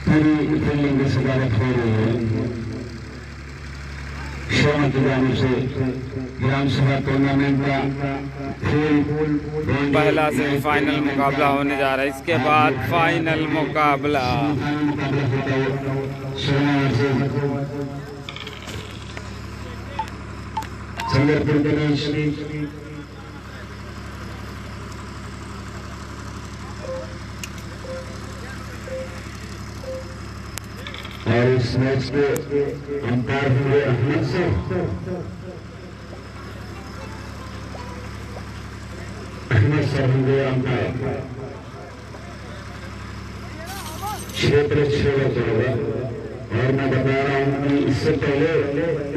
पूरी फील्डिंग की सजावट हो रही है। शर्मा की जानिब से विधानसभा टूर्नामेंट का पहला सेमीफाइनल मुकाबला होने जा रहा है। इसके बाद फाइनल मुकाबला संगरपुर गणेश और इस मैच के अंपायर हुए अहमद से होंगे अंपायर। क्षेत्र 6 होगा और मैं बता रहा हूं कि इससे पहले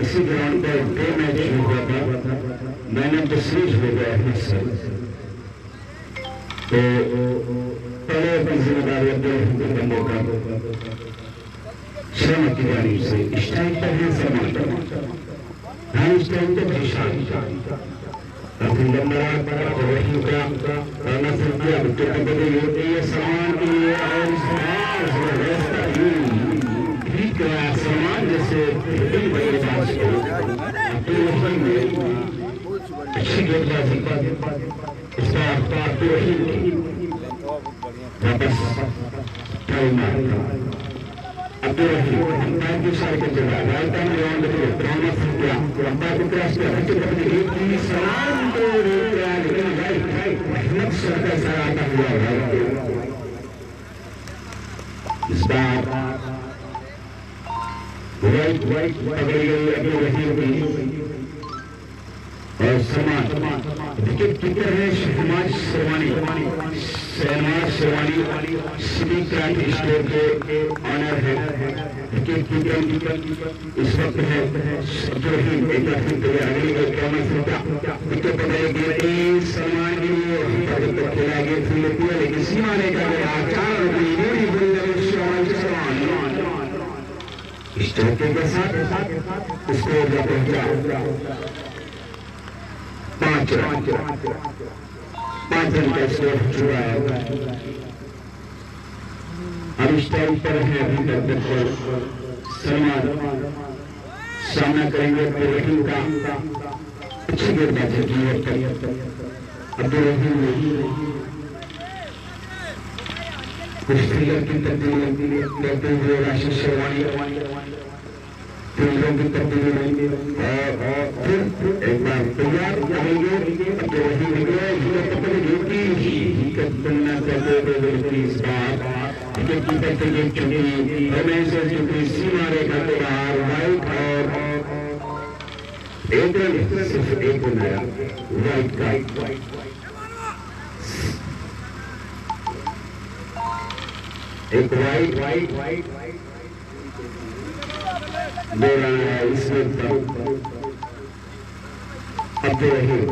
इसी ग्राउंड पर 2 मैच हुआ था। मैंने तो सीरीज हो गया अहमद से, तो पहले अपनी जिम्मेदारी अपने बंदों का शर्मा की जानिब से इस टाइम पर है सलमान, इस टाइम पर निशान अपनी लंबा वही का करना सकते हैं। विकेट बदल होती है सलमान के लिए और इस बार ठीक कराया सलमान जैसे बल्लेबाज को अच्छी गेंदबाजी इस बार वापस ट्राई मारा। अंपायर की साइड पर चला राजस्थान ग्राउंड में ड्रामा संख्या अंपायर को क्रॉस किया सलाम को रोका लेकिन राइट सर का इशारा आता हुआ इस बार राइट पकड़ी गई अपनी वही और समान विकेट कीपर है शहनाज शेरवानी सिटी क्रांति स्टोर के ऑनर है। विकेट कीपर इस वक्त है अब्दुल एक बार फिर अगली विकेट पकड़ेगी सलमान के लिए खेला गया फिर लेती है लेकिन सीमा ने कर इस चौके के साथ स्कोर पहुंचा 5 रन का स्कोर हुआ है। अब इस टाइम पर है अभी तक बिल्कुल सलमान सामना करेंगे अब्दुल रहीम का। अच्छी गेंदबाजी की है अब्दुल रहीम ने कुछ फील्डर की तब्दीली करते हुए राशिद शेरवानी फील्डरों की तब्दीली और फिर एक बार तैयार करेंगे अब्दुल रहीम करना चाहते थे इस बार विकेट कीपर के गेम चुनी रमेश चुनी सीमा रेखा के बाहर वाइट और एक रन सिर्फ एक बनाया वाइट का एक वाइट दो रन है इसमें अब्दुल रहीम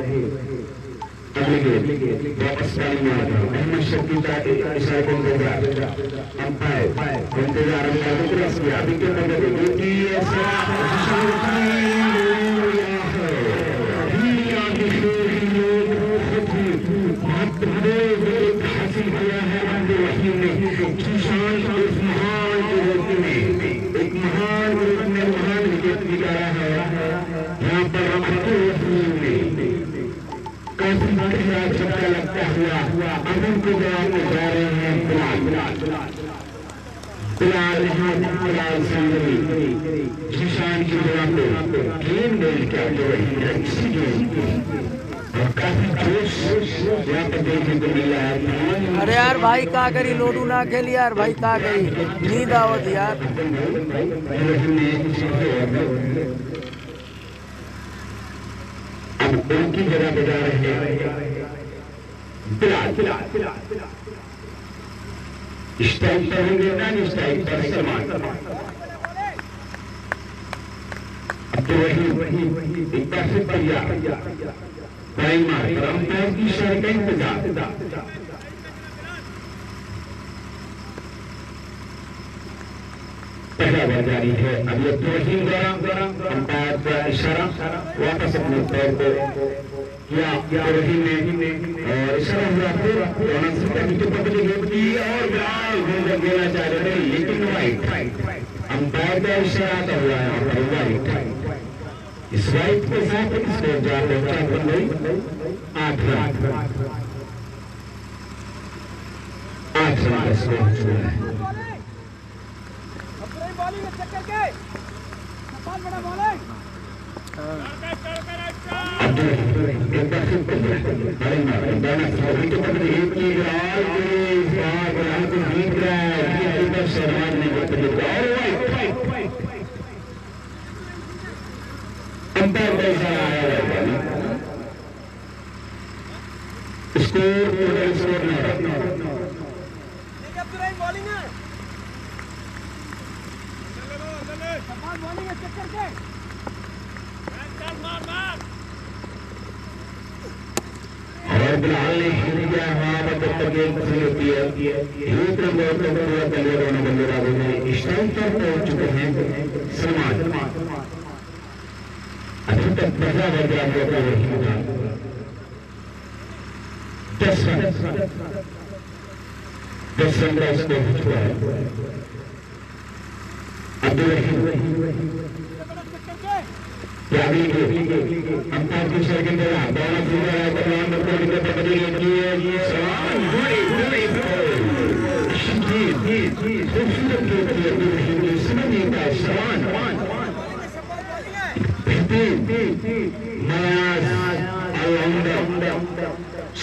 वापस पानी में आता अहमद शक्ति का इशारे को इंतजार क्रॉस किया विकेट हासिल किया है अब्दुल रहीम ने किसान उस महान ग्रुप में एक महान ग्रुप में महान विकेट निकाला है। यहाँ पर अब्दुल रहीम ने काफी झटका लगता हुआ अब उनको जवाब में जा रहे हैं फिलहाल संगरी किसान की जवाब में गेम डेल क्या जो अच्छी गेम और काफी जोश यहाँ पर देखने को मिला है। अरे यार भाई क्या करी लोडू ना खेली यार भाई क्या करी नींद आवत यार। अब उनकी जगह पे जा रहे हैं फिलहाल इस टाइम पर होंगे ना इस टाइम पर सलमान अब्दुल रहीम एक बार फिर तैयार अंपायर की इशारे का इंतजार पहला बार जारी है। अभी अब्दुल रहीम द्वारा अंपायर का इशारा वापस अपने पैर को किया अब्दुल रहीम ने और इशारा हुआ फिर विकेट पकड़ी गेंद की और देना चाह रहे थे लेकिन राइट। अंपायर का इशारा आता हुआ है और राइट। इस राइट के साथ स्कोर जा पहुंचा बंबई 8 रन। 8 रन का स्कोर हो चुका है। एक बार फिर समाज ने अंपायर पैसा आया स्कोर और बिलाल ने शुरू किया वहां पर जब तक एक फील होती है एक नंबर तक पूरा चले दोनों बल्लेबाजों में स्ट्राइक पर पहुंच चुके हैं सलमान। अभी तक पहला वर्ग आपको वही था 10 रन का स्कोर हो चुका है। अब्दुल रहीम अंपायर की सेकंड दोनों पूरा कमान बदलने के बदले ये सवाल खूबसूरत समझने का सवाल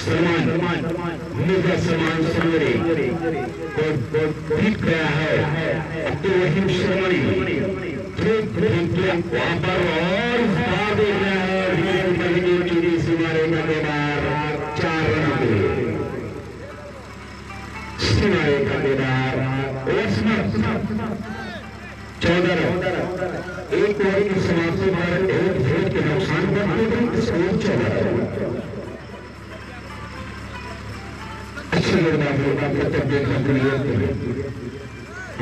सलमान मुझे सलमान सवेरे को ठीक गया है। अब्दुल रहीम शर्मणी वहां पर और देख रहा है चूड़ी सिमारे का बेदार 4 रन के लिए सिमारे का बेदार 14 रन। एक ओवर की समाप्ति पर एक विकेट के नुकसान पर स्कोर 14 रन। अच्छी गेंदबाजी तक देखने के लिए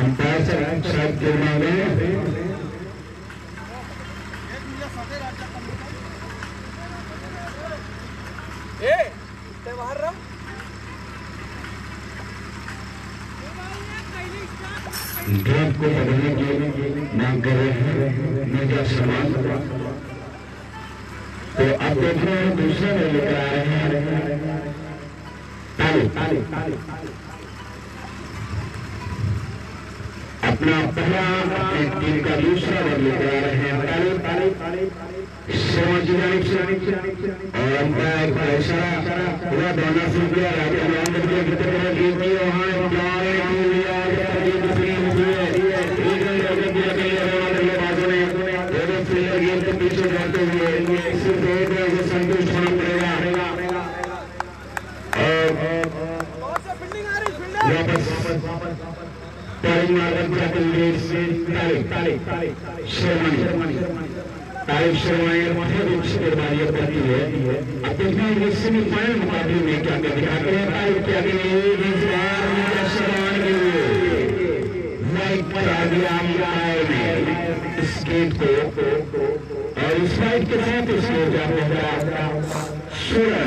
अंपायर से शायद गिरना गए ड्रॉप को बदलने की मांग कर रहे हैं मेजर सलमान। तो अब देख रहे हैं दूसरे में लेकर आ रहे हैं ताली अपना पहला अपनी टीम का दूसरा ओवर लेकर आ रहे हैं ताली और अंपायर का इशारा पूरा दोनों से किया गेंद के पीछे जाते हुए सिर्फ एक से संतुष्ट होना पड़ेगा और वापस तारीफ शर्माएं बहुत अच्छी गेंदबाजी करती है। अब देखना है सेमीफाइनल मुकाबले में क्या क्या दिखाते हैं तारीफ के आगे इस बार शर्मान के लिए वाइट पर आ गया अंपायर ने इस गेंद को और इस वाइट के साथ इसको जा पहुंचा 16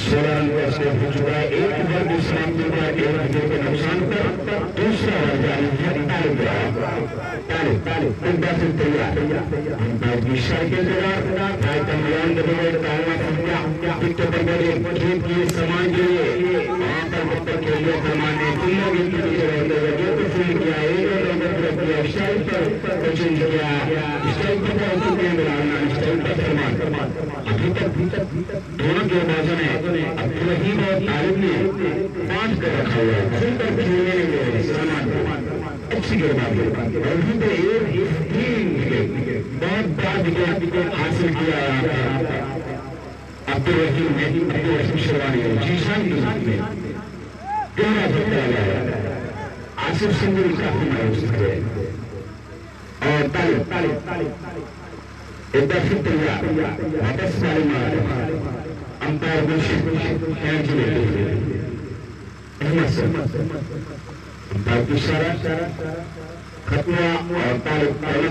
रन का स्कोर हो चुका है। एक ओवर की समाप्ति पर एक विकेट के नुकसान पर दूसरा ओवर जारी है ताली तैयार अंपायर की इशारे के दौरान विकेट पर बड़े खेत किए समान के लिए वहां पर बच्चों के लिए सलमान ने तीनों गेंद के पीछे रहते हुए गेंद फील्ड किया एक रन किया स्ट्राइक पर कोचिंग किया स्ट्राइक पर पहुंच चुके हैं स्ट्राइक पर सलमान। अभी तक दोनों गेंदबाजों ने अब्दुल रहीम और तालिब ने 5 कर रखा हुआ है। फिर तक खेलने में सलमान अच्छी गेंदबाजी और अभी तो एक बहुत बड़ा विकेट हासिल किया अब्दुल रहीम शेरवानी जीशान की में गहरा झटका लगा आसिफ सिंह काफी मायूस थे और तालिब एक बार फिर तैयार वापस ताली मार अंपायर कैच लेते हुए अंपायर की इशारा खत्म और तालिब पहले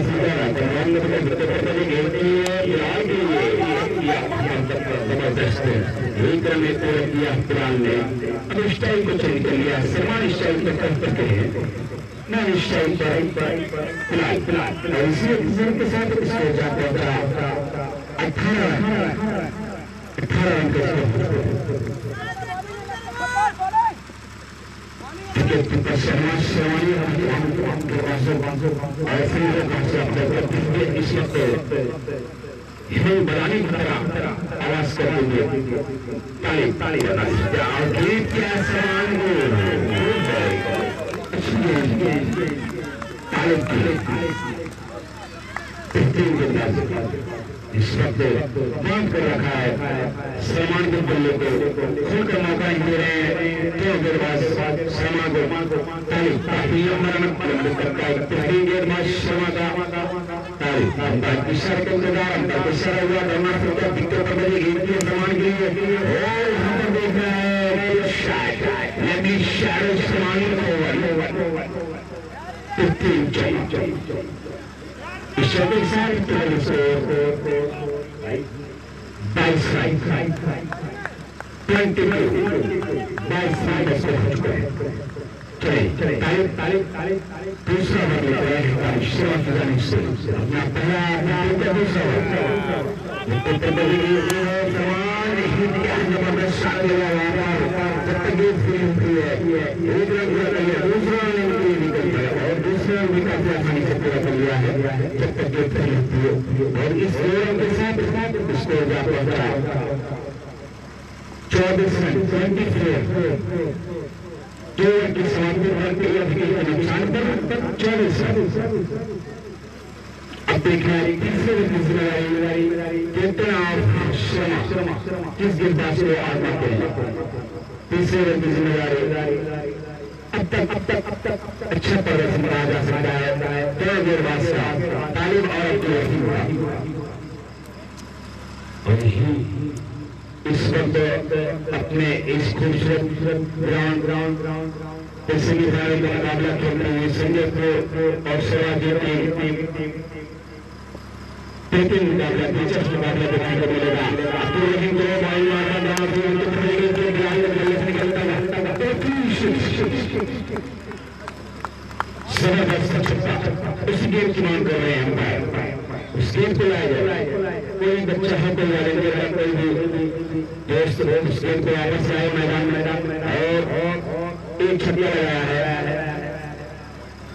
जबरदस्त एक रन में तोड़ दिया फिलहाल ने अब स्टाइल को चेंज कर लिया सलमान स्टाइल पर करते हैं मैं इस टाइम फिलहाल और इसी एक्सीडेंट के साथ इसको जा पहुंचा 18 रन के शर्मानी इस वक्त बरानी आवाज करते हुए ताली ताली और गेट के आसमान इस वक्त बांध कर रखा है सलमान के बल्ले को खुल का मौका नहीं दे रहे हैं क्यों गेंदबाज शर्मा को ताली करता है पहली गेंदबाज शर्मा का ताली इशारे के इंतजार अंतर इशारा हुआ करना फिर दिक्कत कर रही गेंद सलमान के लिए और यहाँ पर देख रहा है लंबी शॉट सलमान को 15 चाहिए इस के साथ बाईस 22 दूसरा भी काफी आसानी से पूरा कर लिया है जब तक गेट खड़ी होती है और इस ओवर के साथ इसको जा पहुंचा 24 रन 24 दो की समाप्ति के नुकसान पर 24 रन अब देखना है तीसरे कैप्टन ऑफ शर्मा किस गेंदबाज को आगे करेगा तीसरे रन की जिम्मेदारी अब तक अच्छा प्रदर्शन करा जा सकता है दो गेंदबाज का तालीम और इस वक्त अपने इस खूबसूरत ग्राउंड पे सेमीफाइनल का मुकाबला खेलते हुए संजय को और सिराज टीम मुकाबला दिलचस्प मुकाबला देखने को मिलेगा अब्दुल रहीम को बॉल मारना उस गेम की मांग कर रहे हैं अंपायर उस गेम को लाया जाए कोई बच्चा है कोई वॉलंटियर है कोई भी दोस्त उस गेम को वापस आए मैदान और एक छक्का लगाया है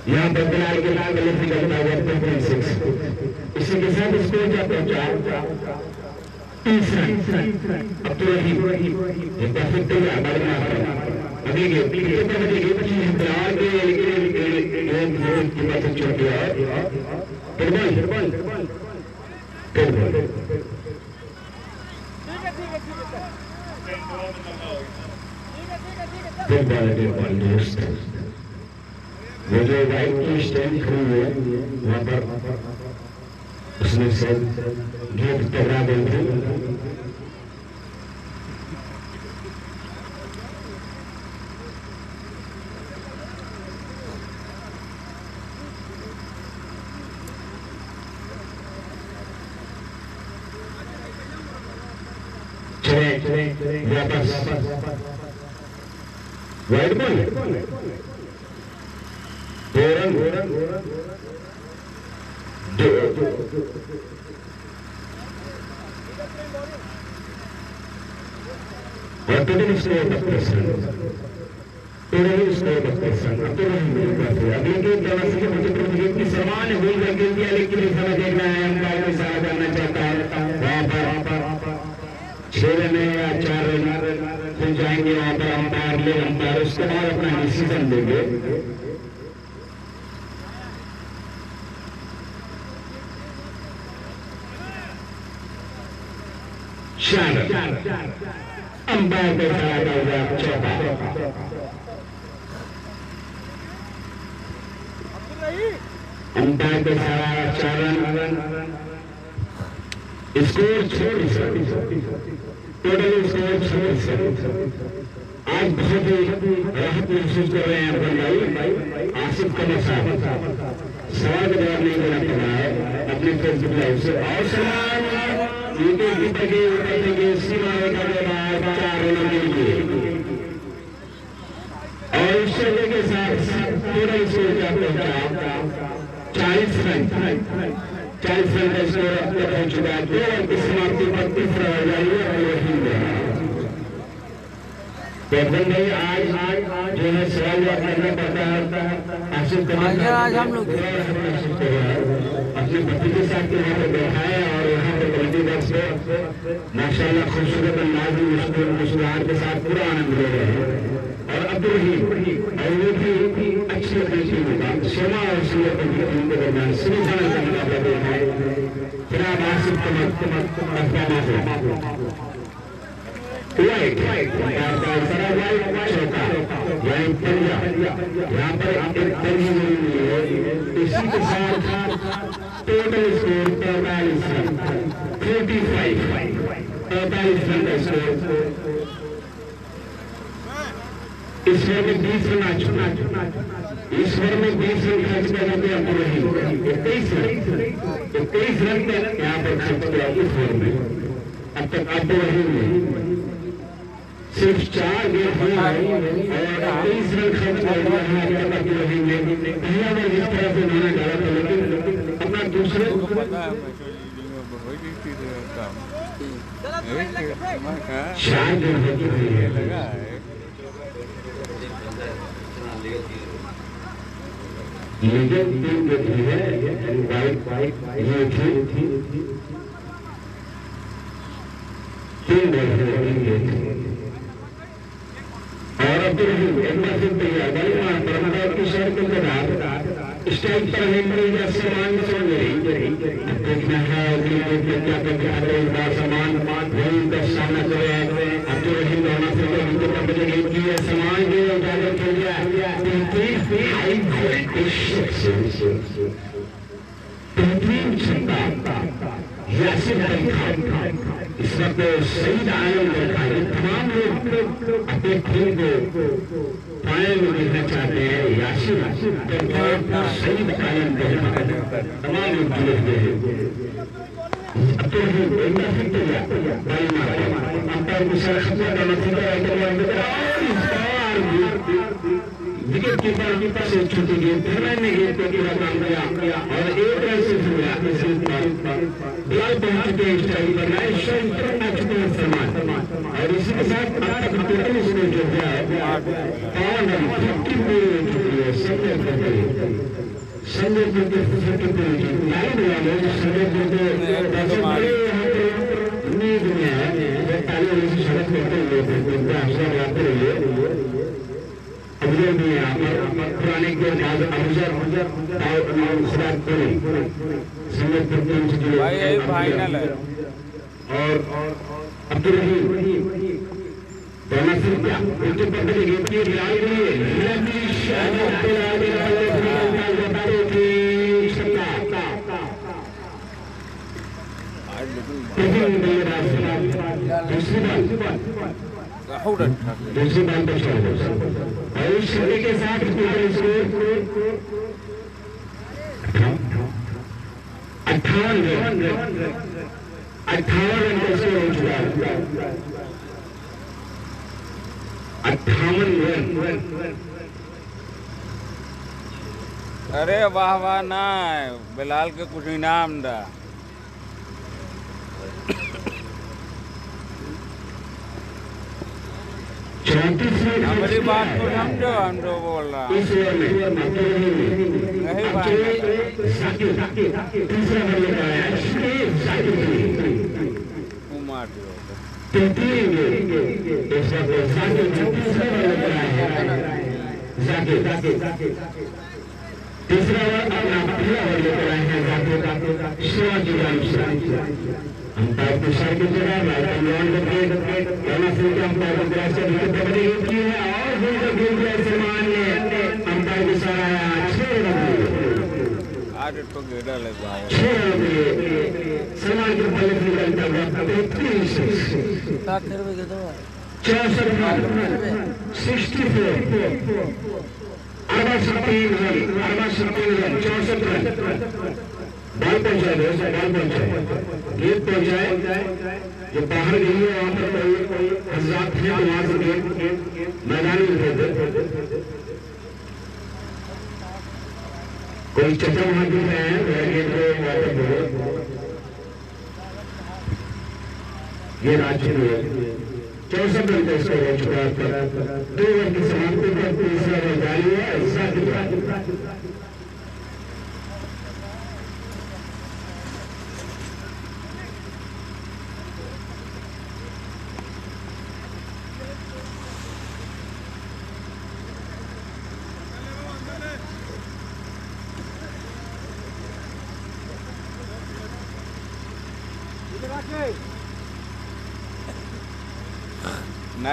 यहाँ पर बिलाल के लाल गलत निकलता हुआ 26 इसी के साथ स्कोर क्या पहुंचा 30 रन अब्दुल रहीम एक बार फिर तैयार अभी बिलाल के बात छोड़ दिया दोस्त वो जो वाइट की स्टैंड खड़ी हुई है वहां पर उसमें से गेट टकरा गई थी वापस वाइट बॉल दो रन और total score 32 run total score 32 run अब तो अगले गेम दवासी के मुझे प्रतियोगिता की समान हुई गेम दिया लेकिन ऐसा देखना है अंपायर को इशारा करना चाहता है वहां पर 6 रन या 4 रन खुल जाएंगे वहां पर अंपायर उसके बाद अपना डिसीजन देंगे अंपायर को खड़ा हुआ चौका अंपायर को खड़ा 4 रन स्कोर 26 टोटल स्कोर 26 आज बहुत ही राहत महसूस कर रहे हैं भाई आसिफ कमर साहब सवाल का जवाब नहीं देना पड़ रहा है अपने फेसबुक लाइव से और सवाल सीमा रेखा के बाद 4 रनों के लिए और इस के साथ टोटल स्कोर क्या पहुंचा 40 रन का स्कोर अब तक हो चुका है। 2 ओवर की समाप्ति पर तीसरा हो जाएगी भाई। आज जो है सवाल करना पड़ता है। आज हम लोग अपने पति के साथ यहाँ पर बैठा है और यहाँ पर कबड्डी बॉक्स में माशाल्लाह खूबसूरत अंदाज में मुस्कुराहट के साथ पूरा आनंद ले रहे हैं। और अब्दुल रहीम और वो भी अच्छी अपनी टीम का शर्मा और सूरत की टीम के दरमियान सेमीफाइनल का मुकाबला देखा है। फिलहाल आसिफ चौका यहाँ पर इसी के साथ टोटल स्कोर 45 रन 45 रन का स्कोर। इस ओवर में 20 रन आ चुका। इस ओवर में 20 रन खर्च करने के अब्दुल रहीम 21 रन तक यहाँ पर खर्च किया इस ओवर में। अब तक अब्दुल रहीम ने सिर्फ 4 गेंद हुए और 23 रन खर्च कर दिया है अब्दुल रहीम ने। पहला ओवर जिस तरह से उन्होंने डाला था लेकिन अपना दूसरे शायद लेकिन टीम जो थी है ये थी 3 और अब एक बार फिर तैयार परंपरा की शर्त के बाद स्टेज पर नहीं सामान देखना है क्या करके सामान वही का सामना करे। अब्दुल रहीम दोनों से सामान जो उजागर कर दिया बेहतरीन छक्का यासिर अली खान इस वक्त शहीद आलम देखा है। तमाम लोग अपने खेल को फाइनल में देखना चाहते हैं। यासिर शहीद आलम देखा तमाम लोग जुड़े हुए हैं। अब तो अंपायर को सारा खतरा का विकेट कीपर से छूटी गेंद ने गेंद को पूरा काम किया और 1 रन से जुड़ा बिलाल पहुंच चुके हैं स्ट्राइक पर आ चुके हैं सलमान और इसी के साथ अब तक टोटल स्कोर जो है 52 रन 50 पूरी हो चुकी है। संजय गुर्दे 50 पूरी लाइन वाले संजय गुर्दे उम्मीद में है ताली से सड़क करते अवसर आते रहिए। अफजल भी यहाँ पर पुराने के बाद अफजल खुराक भाई यही फाइनल है। और अब्दुल रहीम दोनों से क्या उनके पकड़े गेंद की बिलाल दूसरी बाल पर और इस छक्के के साथ टोटल स्कोर 58 रन का स्कोर हो चुका है। 58 रन। अरे वाह वाह ना बिलाल के कुछ इनाम दा। हमारी बात को समझो हम जो बोल रहा हूँ नहीं भाई कुमार तीसरा अपना पहला ओवर लेकर आए हैं अंपायर को सर की जगह सलमान ने अंपायर को सर आया 6 रन आज तो गेड़ा लग रहा है 6 रन सलमान के पहले निकलता हुआ 33 64 रन बॉल पहुंचाए गेंद पहुंचाए जो बाहर गई है वहां पर कोई हजरात थे वहां से गेंद मैदान में भेज कोई चचा वहां दिख रहे हैं ये तो वापस बोलो ये राज्य में 64 रन इसको हो चुका है 2 ओवर की समाप्ति पर तीसरा ओवर जारी है ऐसा दिख रहा है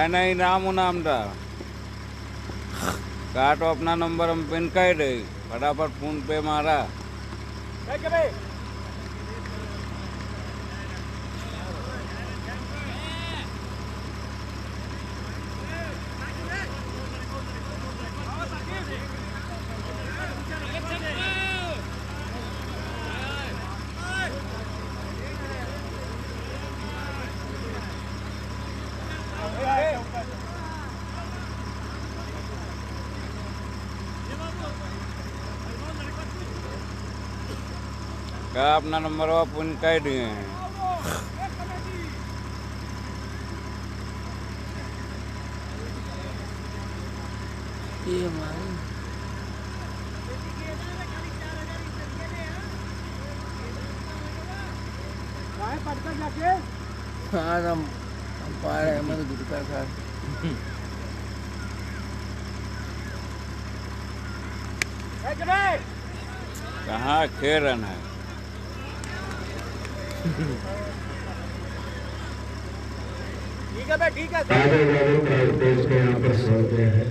नहीं रामू नाम था काटो अपना नंबर हम पिन कर दे फटाफट फोन पे मारा क्या अपना नंबर वो फोन कर दिए हैं हाँ हम पा रहे हैं मतलब दुर्गा का कहाँ खेल रन है ठीक है आगे वालों का देश के यहाँ पर सौ गया है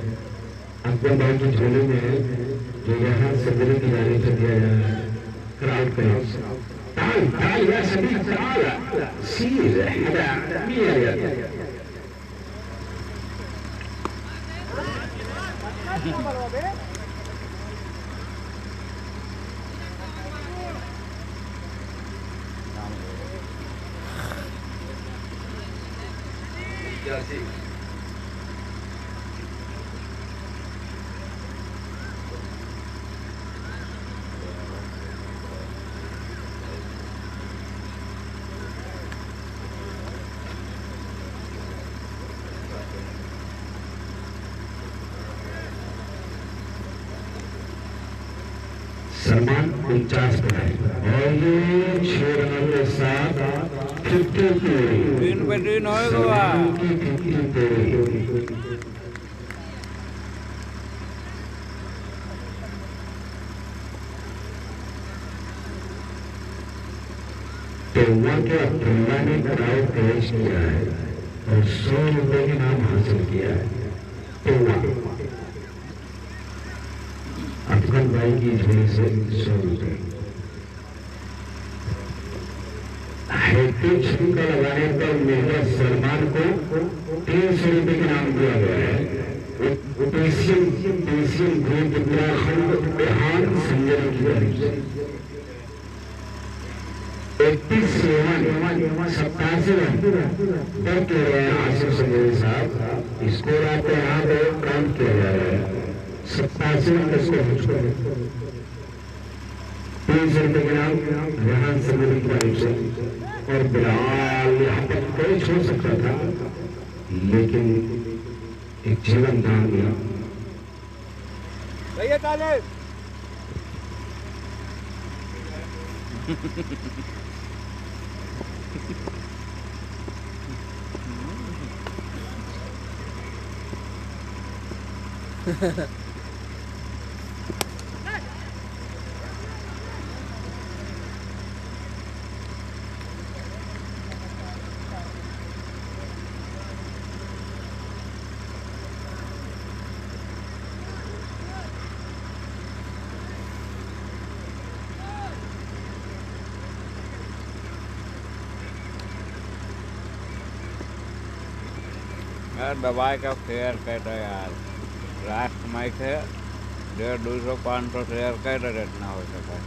अकबर भाई की झोली में है जो यहाँ सदरी की जाने से दिया जा रहा है क्राउड का ताल ताल या सभी ताल सीर हदा मिया सलमान 49 पर है और ये 6 रनों के साथ 3 पे 3 होएगा तो वहाँ के अब्दुल्ला ने क्राउड कैच किया है और 100 रुपए के नाम हासिल किया है तो अफगान भाई की झोली से 100 रुपए हैट्रिक छक्का लगाने पर मेजर सलमान को 300 रुपए के नाम दिया गया है एशियन ग्रुप उत्तराखंड बिहार संजय की तरफ से 87 रन तय किए गए हैं आसिफ संजय साहब स्कोर आपको यहाँ पे काउंट किया जा रहा है 87 रन स्कोर हो चुका है 300 रुपए के नाम रेहान संजय की तरफ से और बिलाल यहाँ पर कोई छोड़ सकता था लेकिन एक जीवन दान दिया यार दवाई का फेयर कहता है यार राष्ट्र माइक है 150-200-500 शेयर कहता रहना हो सका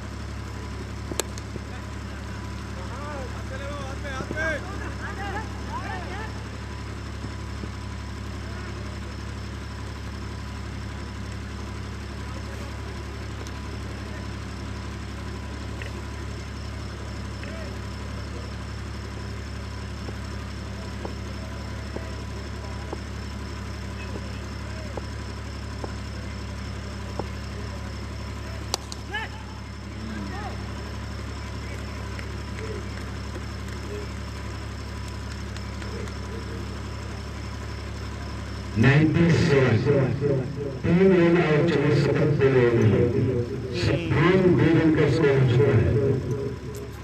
97 3 रन और 74 रन 57 रन का स्कोर हो चुका है।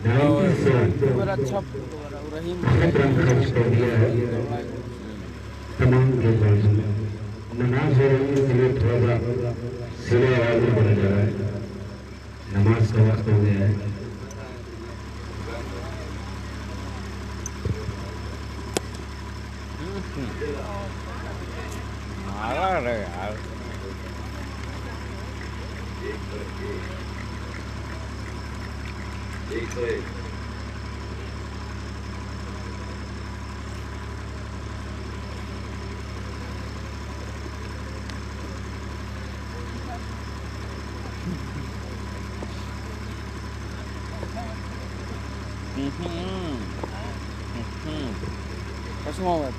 97 अच्छा रहीम बहुत रन खर्च कर दिया है तमाम गेंदबाजों ने। नमाज हो रही है इसलिए थोड़ा सा सिरे आवाज में बोला जा रहा है। नमाज का वक्त हो गया है। मारा रे यार। कसम होगा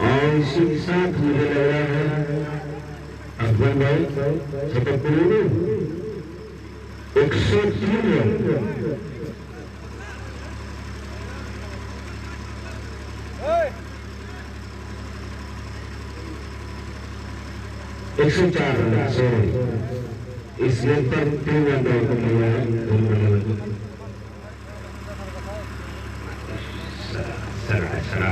और इसी के साथ मुझे लग रहा है अकबर भाई छतरपुर 103 रन 104 रन सॉरी इस गेंद पर 3 रन को मिला है। सरा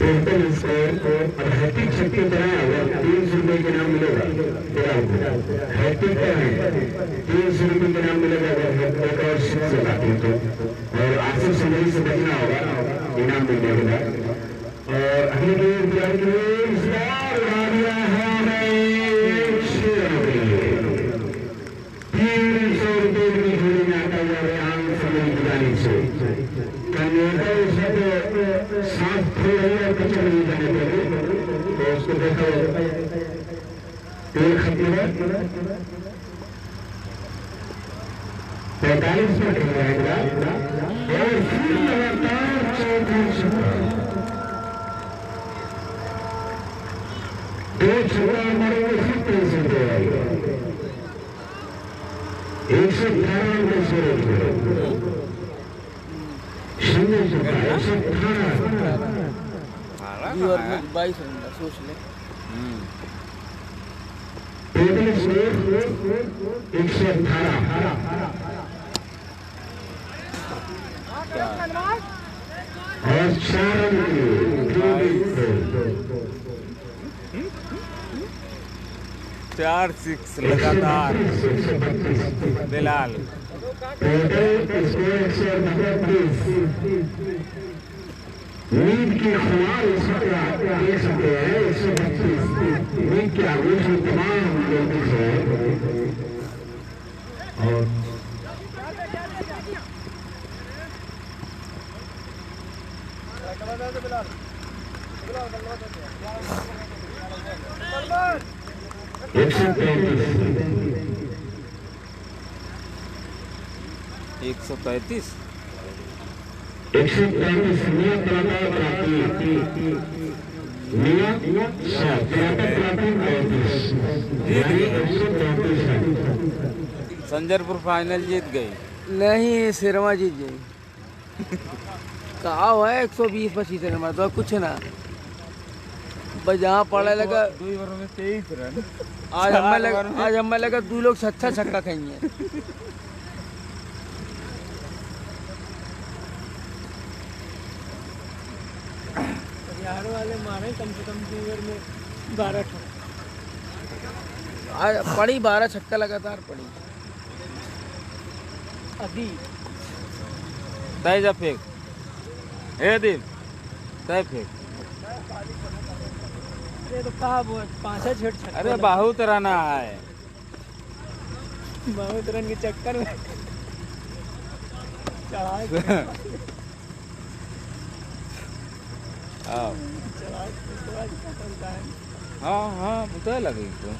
टोटल स्कोर और हैट्रिक छक्के बनाया हुआ 300 रुपए के नाम मिलेगा। हैट्रिक क्या है 300 रुपए के नाम मिलेगा एक और सिक्स लगाते तो और आसिफ समझी से बचना होगा इनाम मिलने के बाद। और अगले गेम तैयार किए इस बार उड़ा दिया है हमें 300 रुपए की झोली में आता हुआ रेहान समझी की जाने से सांस खोल रही है कचर नहीं जाने देंगे तो उसको देखो तेल खत्म है 45 मिनट हो जाएगा और फिर लगातार 2 छक्का मारेंगे फिर 300 रुपये आएगा 118 में से और 22 रन का सोच ले टोटल स्कोर 118 और 4 चार 6 लगातार बिलाल टोटल स्कोर 132 नींद की खुमार इस वक्त आप देख सकते हैं 132 नींद के आगोश में तमाम लोग हैं और एक 135 135 मियां संजरपुर फाइनल जीत गई नहीं सिरमा जीत गई कहा हुआ है 120-25 रन मार दो कुछ ना बस जहाँ पड़ा लगा 2 ओवर में 23 रन आज हमें लगा 2 लोग अच्छा छक्का खाएंगे है कम से कम 2 ओवर में 12 पड़ी 12 छक्का लगातार पड़ी। अभी तय जा फेंक, ए दीप तय फेंक। ये तो कहा वो 5 छेड़ छक्का। अरे बहुत रन है, बहुत रन के चक्कर में चढ़ाए हाँ हाँ बुता लगी तो।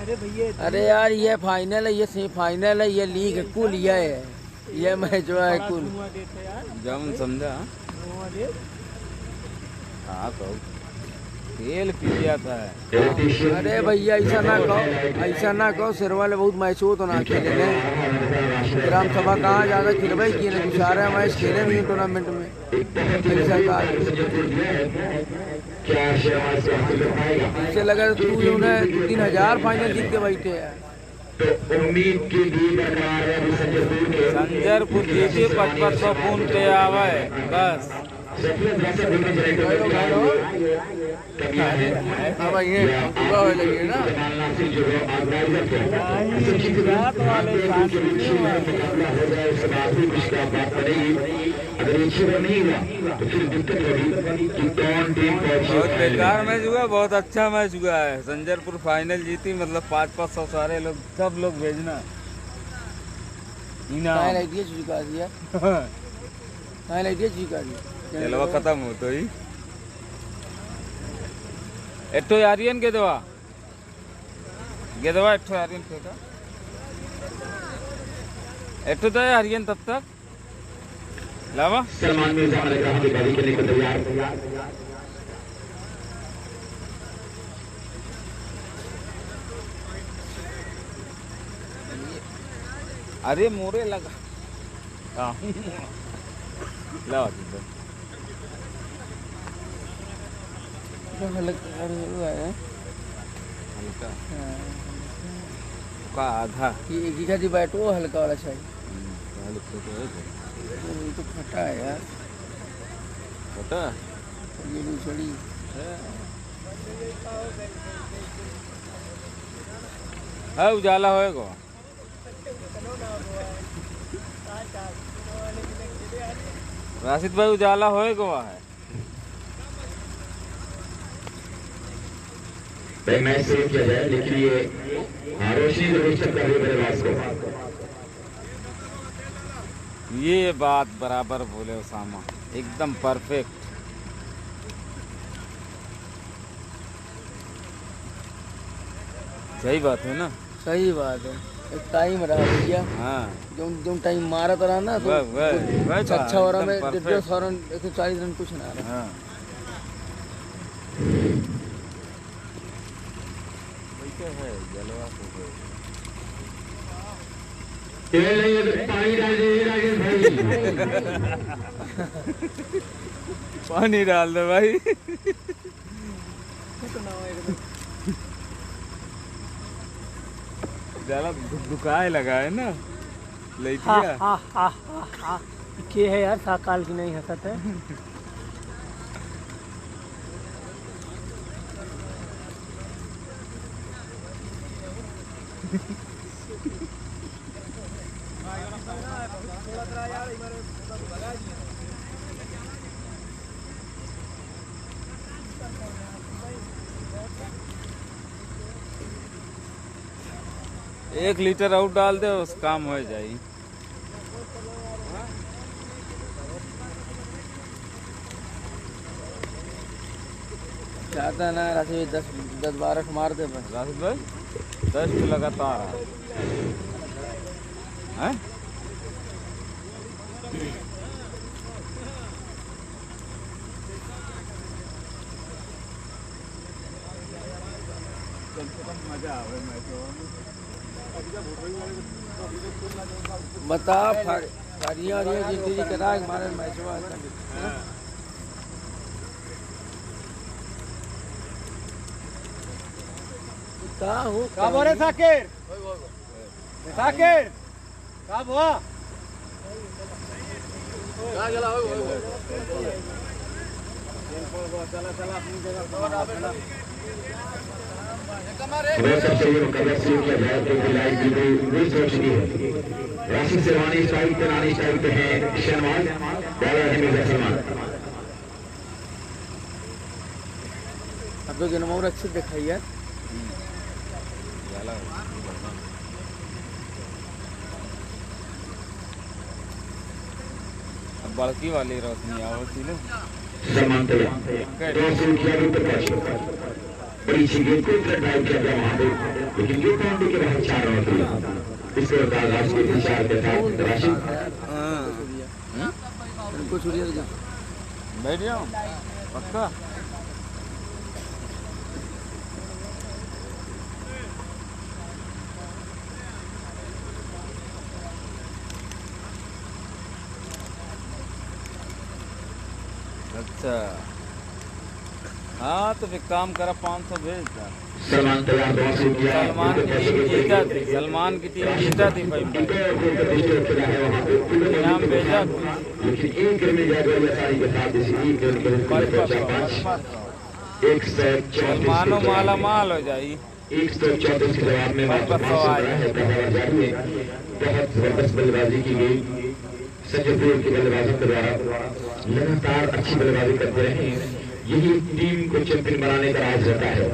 अरे भैया अरे यार ये फाइनल है, ये सेमीफाइनल है, ये लीग है, कुल ये मैच जो है कुल। धुआं देते यार, जम समझा। धुआं दे। हाँ तो खेल किया था। अरे भैया ऐसा ना कहो सिर वाले बहुत मैच हो तो ना खेले ने। ग्राम सभा कहाँ ज़्यादा खेलबे किए ने, कुछ आ रहा मैच खेले नहीं टूर्नामेंट में। ऐसा इससे लगा तू जो है 3,000 फाइनल जीत के बैठे है। उम्मीद की भी बरकरार है संजरपुर जीती 5500 खून पे आवे बस। अब ये पूरा हो लगी ना। बहुत बेकार मैच हुआ, बहुत अच्छा मैच हुआ है। संजरपुर फाइनल जीती, मतलब 500 सारे लोग सब लोग भेजना इनाम। चुका दिया चुका दिया जलवा खत्म हो तो ही एठो यारियन गेदवा एठो यारियन फेंका एठो तो यारियन तब तक लावा सलमान मिर्जा ने कहा कि बड़ी खेलने को तैयार। अरे मोरे लगा हाँ लावा हल्का का आधा ये जी बैठो हल्का वाला चाहिए। हल्का तो है ये तो फटा है यार, पता ये दूसरी है उजाला होएगा। राशिद भाई उजाला होएगा वहाँ है। मैच सेव किया जाए, लेकिन ये रोशनी जरूर कर रही है मेरे पास को। ये बात बराबर बोले उसामा, एकदम परफेक्ट। सही बात है ना, सही बात है। एक टाइम रहा भैया, हाँ जो टाइम मारा तो रहा ना तो अच्छा हो रहा में 140 रन कुछ ना रहा। हाँ है जलवा पानी डाल दे पानी डाल दे भाई। ज्यादा दुकाए लगा है ना लइकिया। के है यार साकाल की नहीं हंसत है। एक लीटर आउट डाल दे उस काम हो जाए। चाहता ना राशिद 10-12 मार दे बस। राशिद भाई 10 लगातार है। कम से कम मजा आवे बता फारियां जीती जी करा हमारे मैच का बोले साकिर साकिर का बुआ सबसे ये मुकदर से किया जाए तो लाइट बिल्कुल मिस हो चुकी है। राशिद शेरवानी स्ट्राइक पे, रानी स्ट्राइक पे है शहनवाज, बॉलर है मिर्जा सलमान। अब तो जनमौर अच्छी दिखाई है। अब बड़की वाली रोशनी आवती ना सलमान तैयार, टॉस किया ऊपर पहुंच, बड़ी सी गेंद को इतना ड्राइव किया था वहां पे, लेकिन ये बाउंड्री के बाहर 4 रन थे। इसके बाद लास्ट के इशारे के साथ राशिद उनको छुड़िए तो बैठ जाओ पक्का। अच्छा हाँ तो फिर काम करा 500 भेज दा। सलमान तैयार, टॉस किया, सलमान की टीम जीता थी, सलमान की टीम जीता थी भाई, नाम भेजा लेकिन एक रन में जाकर सारी के साथ इसी एक रन के सलमानो माला माल हो जाई। 134 के जवाब में बहुत जबरदस्त बल्लेबाजी की गई। संजय पुर की बल्लेबाजी के द्वारा लगातार अच्छी बल्लेबाजी करते रहे। यही टीम को चैंपियन बनाने का राज रहता है।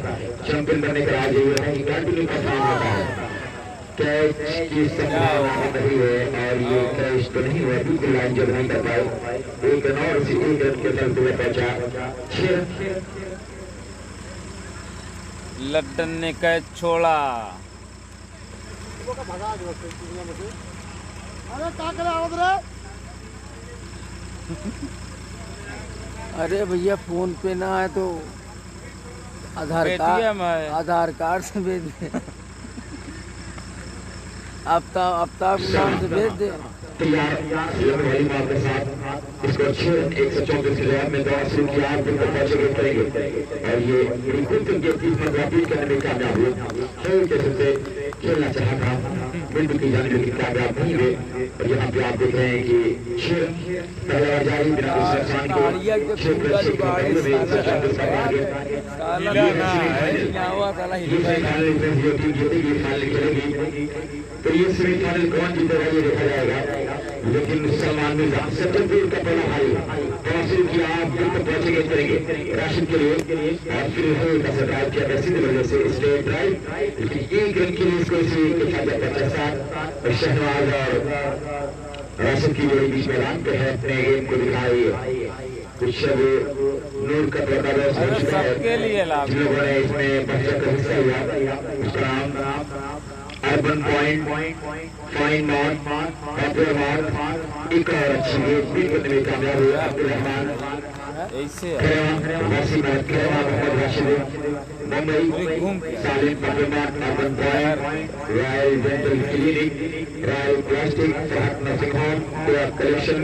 चैंपियन बनने का राज यही है कि कंटिन्यू परफॉर्म होता है। कैच की संभावना नहीं है और ये कैच तो नहीं हुआ, बिल्कुल लाइन जब नहीं कर पाए। एक रन और इसी एक रन के चलते हुए पहुंचा 6। लड्डन ने कैच छोड़ा। अरे भैया फोन पे ना है तो आधार कार्ड से भेज दे। आफ्ताब नाम से भेज दे। तैयार वाली बात के साथ इसको 6 रन 134 के जवाब में दौड़ शुरू किया। आप बिल्कुल पहुंचे करेंगे और ये बिल्कुल क्रिकेट की वापस करने में कामयाब हुए। खेल के सबसे खेलना चाहा था, बिल्कुल की जाने में कामयाब नहीं हुए। और यहाँ पे आप देख रहे हैं कि 6 पहला बार जारी बिना नुकसान के 6 तो ये सेमीफाइनल कौन जीतेगा ये देखा जाएगा। लेकिन सलमान मिर्जा सत्तरपुर का पहला हाई टॉस की आप बिल्कुल पहुंचेंगे करेंगे राशिद के लिए और फिर का सरकार किया ऐसी वजह से स्ट्रेट ड्राइव, लेकिन एक रन के लिए इसको इसी के साथ 50 और शहनवाज और राशिद की जोड़ी बीच मैदान पे है। अपने गेम को दिखाई कुछ नूर का प्रकार सबके लिए लाभ जिन्होंने इसमें बढ़ कर हिस्सा लिया। उसका नाम urban point, fine mark, popular mark, एक और अच्छी गेंद करने में कामयाब हुआ अब्दुल रहमान। ऐसे Mohammed Rashid, Mumbai, Salim, popular mark, urban point, royal dental clinic, royal plastic, Fahad nursing home, collection,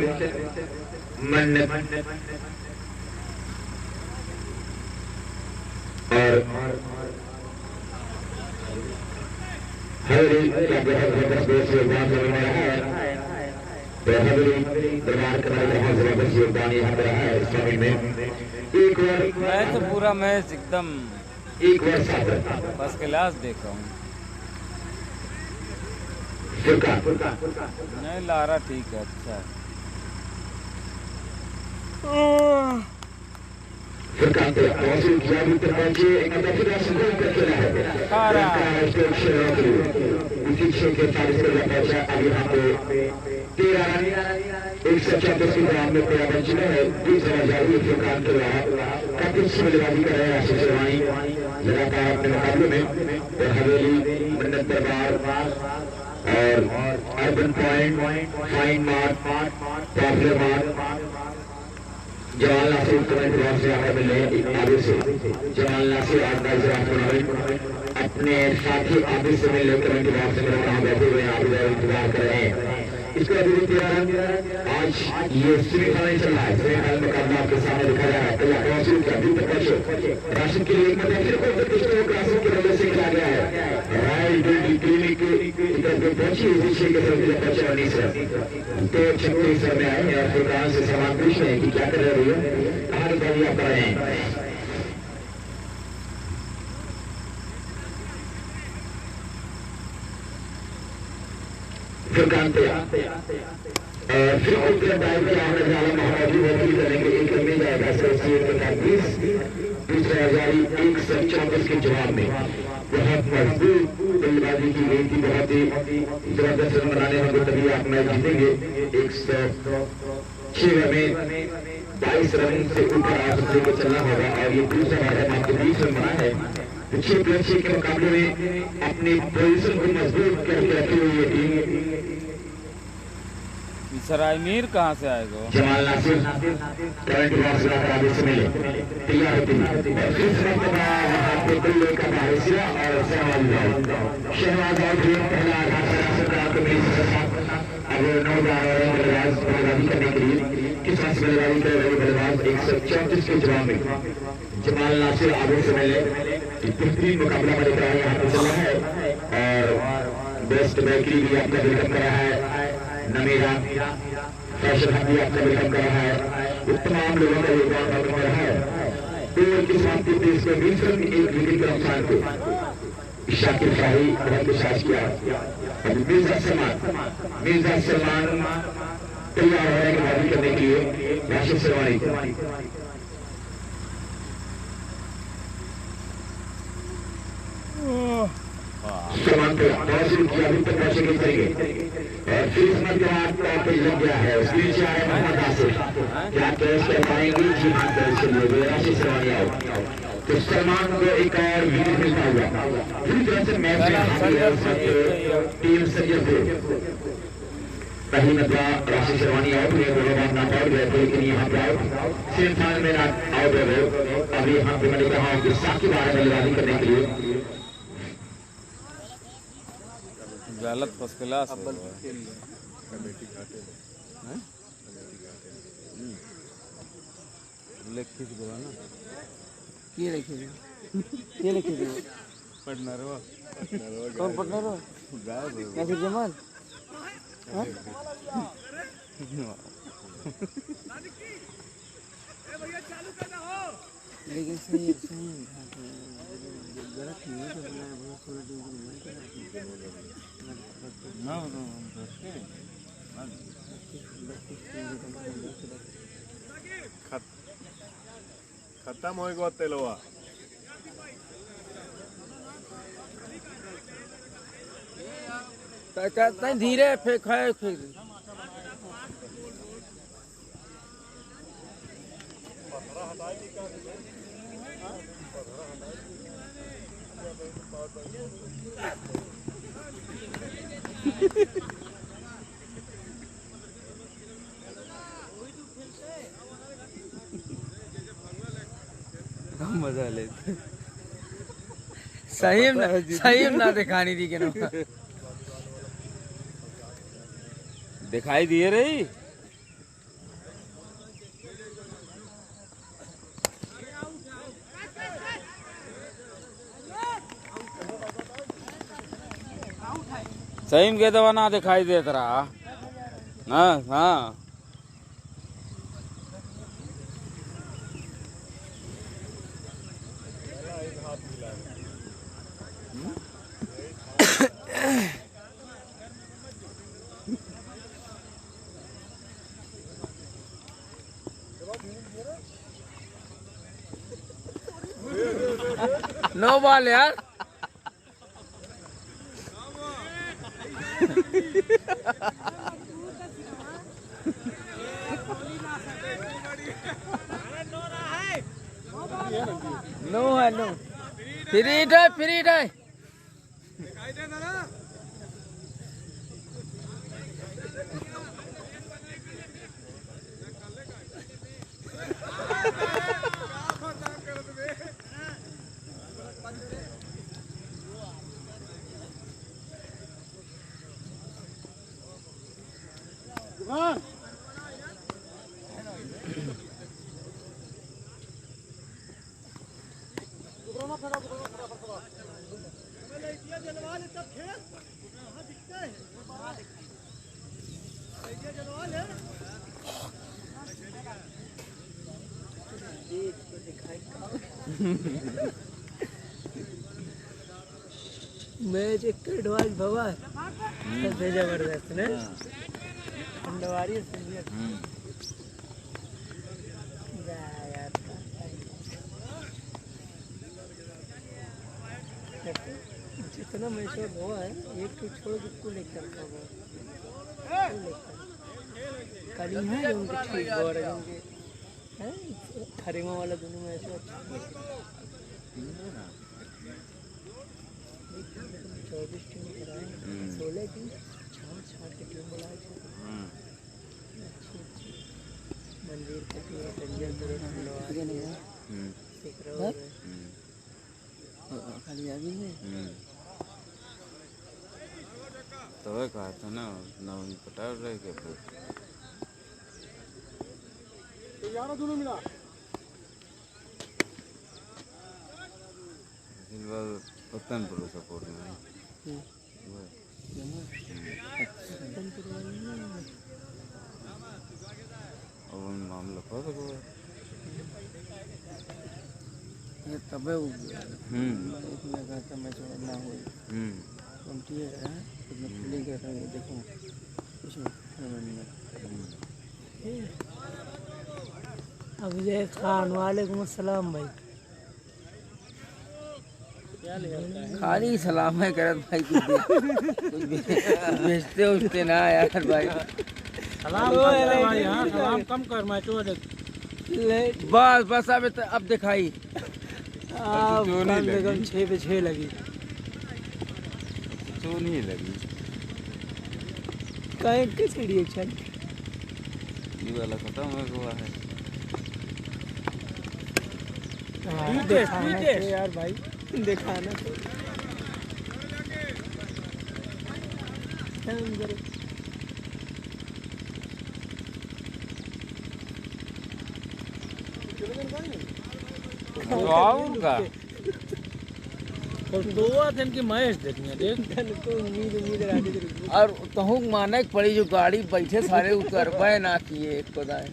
Mannat और हवेली का बहुत जबरदस्त योगदान रहा है। तो हवेली दरबार का बहुत जबरदस्त योगदान यहाँ पे रहा है इस टूर्नामेंट में। एक बार मैच पूरा मैच एकदम एक बार साथ फर्स्ट क्लास देखा हूँ। नहीं लारा ठीक है, अच्छा है। फुरकान पे मौसम किया भी तक पहुंचे एक मतलब संगोल कर खेला है उसी छह के साथ इसको पहुंचा। अब यहाँ पे 13 रन 134 के जवाब में पूरा बन चुका है। दूसरा जारी फुरकान के द्वारा काफी अच्छी बल्लेबाजी कर रहे हैं राशिद शेरवानी लगातार अपने मुकाबले में। और हवेली, मन्नत दरबार और urban point, fine mark, popular mark, Jawahar Nasir tournament विभाग से आगे मिले एक आगे से जवाहर नासिर ऑर्गेनाइजर टूर्नामेंट अपने साथी आगे से मिले टूर्नामेंट विभाग से मेरे वहां बैठे हुए आगे इंतजार कर रहे हैं। इसके बाद आज ये सेमीफाइनल चल रहा है। सेमीफाइनल मुकाबला आपके सामने दिखा जा रहा है। तैयार शुरू किया अभी तक पहुंचे राशिद के लिए एक मतलब फिर राशिद की वजह से खेला गया है। रॉयल डेंटल क्लिनिक पहुंची पीछे के तरफ जब पहुंचे 19 रन तो 36 रन में आए और फुरकान से सवाल पूछ रहे हैं कि क्या कर रहे हो भैया, कहाँ निकालिए आप कर रहे हैं। फुरकान फिर उनके टाइम में आने वाला महाराजी वसूल करेंगे, एक रन में जाएगा 131, दूसरा हजारी 134 के जवाब में बहुत मजबूत बल्लेबाजी की गई थी, बहुत ही जबरदस्त रन बनाने होंगे तभी आप मैच जीतेंगे। 106 रन में 22 रन से ऊपर आप को चलना होगा और ये दूसरा है आपको 20 रन बना है। 6+6 के मुकाबले में अपनी पोजीशन को मजबूत करके रखी हुई है टीम। सराय मीर कहाँ से आएगा? जमाल नासिर करंट बॉक्स का से मिले तैयार होती है और फिर आपको दिल्ली का बारिशिया और शहबाज आउट पहला आघात अब 9 जा रहे हैं बल्लेबाजी करने के लिए। किस तरह से बल्लेबाजी कर रहे बल्लेबाज 134 के जवाब में जमाल नासिर आगे से मिले बेहतरीन मुकाबला बन रहा है यहाँ पर चल रहा है और बेस्ट बैकरी भी आपका वेलकम कर रहा है। नमीरा फैशन भी आपका वेलकम कर रहा है। तमाम लोगों का योगदान कर रहा है। तो की समाप्ति देश के 20 रन एक विकेट के नुकसान को शाकिर शाही बहुत विश्वास किया। मिर्जा सलमान तैयार हो रहे हैं करने के लिए। राशिद सरवानी सलमान को पहुंचे किया अभी तक पहुंचे नहीं करेंगे और फिर इसमें जो आपका लग गया है उसके नीचे आए मोहम्मद आसिफ क्या कैच कर पाएंगे? जी हाँ कैच कर लिए राशिद सरवानी आउट। तो सलमान को एक और विकेट मिलता हुआ पूरी तरह से मैच में टीम संजयपुर पहली मतला राशिद सरवानी आउट हुए, दोनों बार नॉट आउट गए थे लेकिन यहाँ पे आउट सेमीफाइनल में नॉट आउट हो गए। अभी यहाँ पे मैंने कहा कि साकिब आ रहे बल्लेबाजी करने के लिए। गलत फर्स्ट क्लास लिखी थी ना ये लिखी थी पटना रो कौन पटना रो या फिर जमाल लेकिन सही गलत नहीं है तो बनाया बहुत खत्म हो गया तेलवा धीरे फेंक है फेंक मजा लेते सही ना दिखानी थी क्या दिखाई दिए रही। सही में दवा ना दिखाई देता रहा। हाँ हाँ नो बॉल यार नो है नो फ्री है मैच एक एडवाइस भवा सबसे जबरदस्त ने अंडवारी सीनियर यार जितना मैच हुआ है एक तो छोड़ के को लेकर कल ही है उनके ठीक हो रहे होंगे हैं खरीमा वाला दोनों मैच अच्छा 24 टीम कराए 16 टीम छाट के टीम बुलाए थे अच्छी मंदिर के टीम रंजन पूरे खंडवा नहीं है सिकरा खाली आ गई है तो वह कहा था ना नवीन पटाल रहे के फिर यार दोनों मिला उत्तनपुर सपोर्ट में और मामला पता को ये तबे हो गया उसने कहा था मैच ना हो कमटी है उसने फीलिंग कर रहा है देखो उसमें अफजल खान वालेकुम अस्सलाम भाई खाली सलाम है करत भाई कुछ भेजते उठते ना यार भाई सलाम भाई हां सलाम कम कर मैच हो बस अब दिखाई क्यों नहीं लगी 6 पे 6 लगी क्यों नहीं लगी काहे कैसे रिएक्शन ये वाला खत्म हुआ है यार भाई दिखाना तो आऊंगा और 2 दिन की मैच देखनी देख तो उम्मीद और कहूँ माने पड़ी जो गाड़ी बैठे सारे उतर पाए ना किए एक खुदाए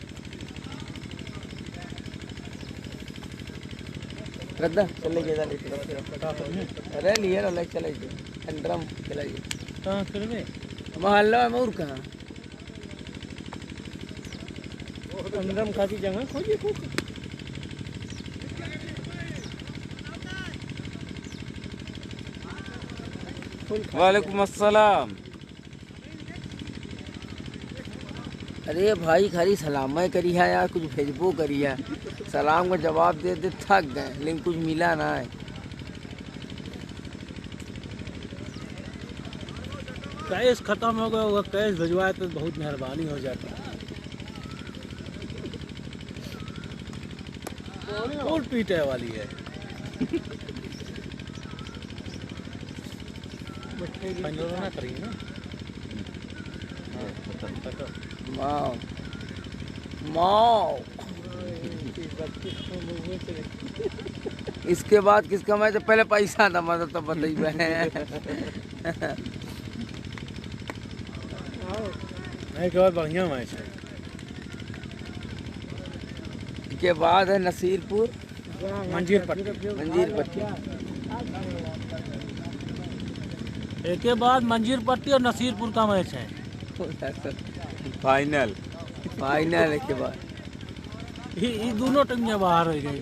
रद्दा चले गए अरे लिए ना चले गए ड्रम चलाइए कहाँ फिर में मोहल्ला में और कहाँ अंदर काफी जगह खोजिए वालेकुम अस्सलाम अरे भाई खाली सलाम करी है यार कुछ भेजबो करी है सलाम का जवाब दे दे थक गए लेकिन कुछ मिला ना है कैश खत्म हो गया होगा कैश भिजवाए तो बहुत मेहरबानी हो जाती और पीटे वाली है ना करिए ना माओ माओ इसके बाद किसका मैच पहले पैसा था मतलब तब बताइए के बाद बढ़िया मैच है के बाद है नसीरपुर मंजीर पट्टी एक के बाद मंजीर पट्टी और नसीरपुर का मैच है फाइनल के बाद ये दोनों टीमें बाहर हो गई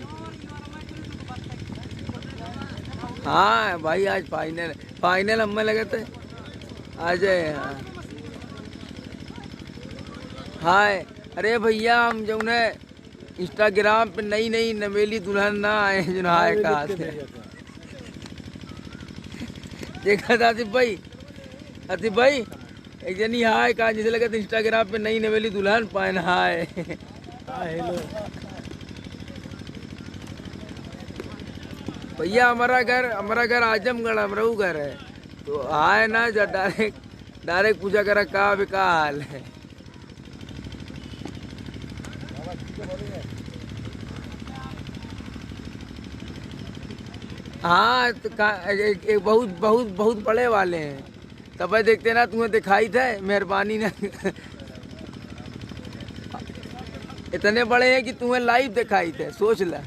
हाँ भाई आज फाइनल हमें लगे थे आ जाए हाय अरे भैया हम जो है इंस्टाग्राम पे नई नवेली दुल्हन ना आए जो हाय कहा थे देखा था आतिफ भाई एक जनी हाय कहा जिसे लगा था इंस्टाग्राम पे नई नवेली दुल्हन पाए हाय हेलो भैया हमारा घर आजमगढ़ अमराऊ घर है तो आए ना जब डायरेक्ट पूछा करा का हाल है हाँ तो एक बहुत बड़े वाले हैं तब देखते ना तुम्हें दिखाई था मेहरबानी ना इतने बड़े हैं कि तुम्हें लाइव दिखाई थे सोच ला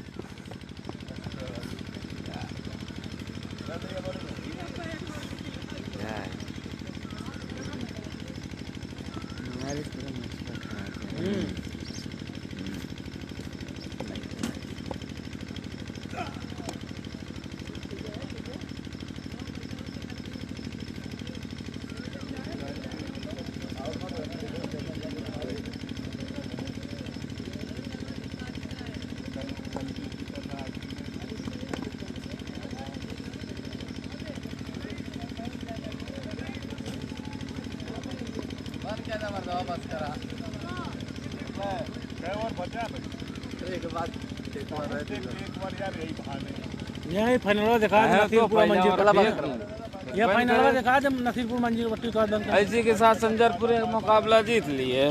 यही फाइनल दिखा नसीरपुर मंजिल ये फाइनल दिखा जब नसीरपुर मंजिल बट्टी तो इसी के साथ संजरपुर मुकाबला जीत लिए।